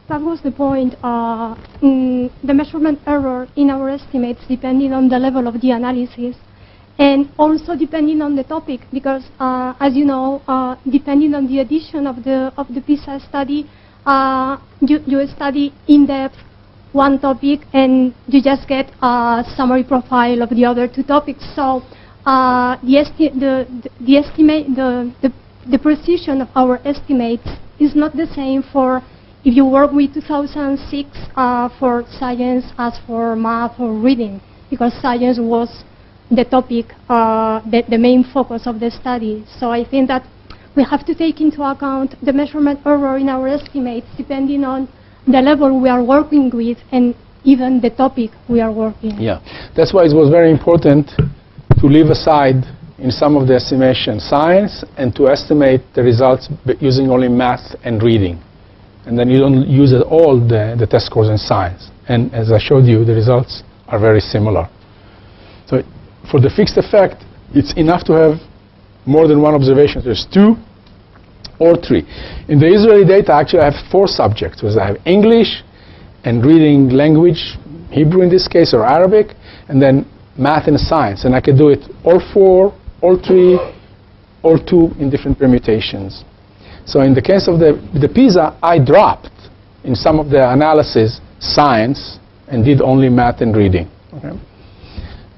that was the point. The measurement error in our estimates depending on the level of the analysis, and also depending on the topic, because as you know, depending on the edition of the PISA study, you study in depth one topic and you just get a summary profile of the other two topics. So the precision of our estimates is not the same for if you work with 2006 for science as for math or reading, because science was the topic, the main focus of the study. So I think that we have to take into account the measurement error in our estimates depending on the level we are working with and even the topic we are working. Yeah, that's why it was very important to leave aside in some of the estimation science and to estimate the results using only math and reading. And then you don't use at all the test scores in science. And as I showed you, the results are very similar. So for the fixed effect, it's enough to have more than one observation. There's 2 or 3. In the Israeli data, actually, I have 4 subjects. I have English and reading language, Hebrew in this case, or Arabic, and then math and science. And I could do it all 4, all 3, all 2 in different permutations. So in the case of the PISA, I dropped in some of the analysis science and did only math and reading. Okay?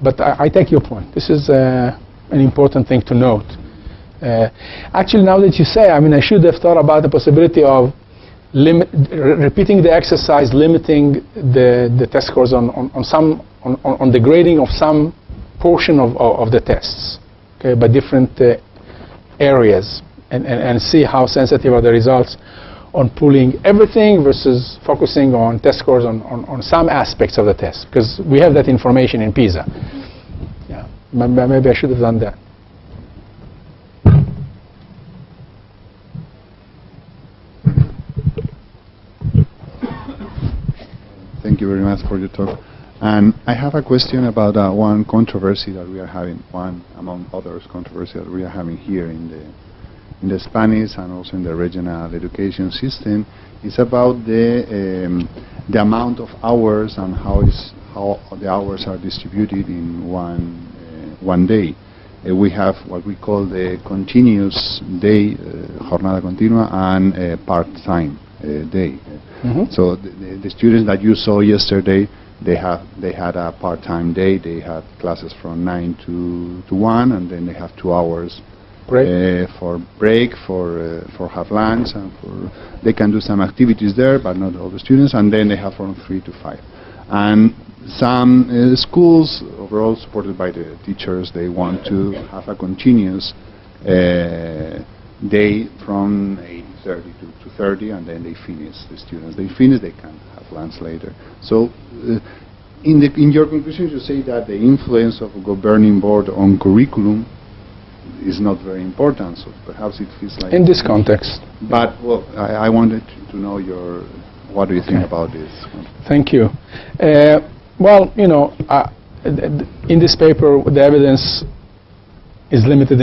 But I take your point. This is an important thing to note. Actually, now that you say, I mean, I should have thought about the possibility of repeating the exercise, limiting the test scores on the grading of some portion of the tests, okay, by different areas, and see how sensitive are the results on pulling everything versus focusing on test scores on some aspects of the test, because we have that information in PISA. Yeah, maybe I should have done that. Thank you very much for your talk. And I have a question about one controversy that we are having, one among others controversy that we are having here in the Spanish and also in the regional education system. Is about the amount of hours and how the hours are distributed in one day. We have what we call the continuous day, jornada continua, and part-time day. Mm-hmm. So the students that you saw yesterday, they had a part-time day. They had classes from 9 to 1, and then they have 2 hours for break, for have lunch, and they can do some activities there, but not all the students. And then they have from 3 to 5. And some schools, overall supported by the teachers, they want to have a continuous day from 8:30 to 2:30, and then they finish. The students, they finish, they can have lunch later. So in your conclusion, you say that the influence of a governing board on curriculum is not very important, so perhaps it feels like... In this context. But, well, I wanted to know what do you think about this? Thank you. Well, you know, in this paper, the evidence is limited in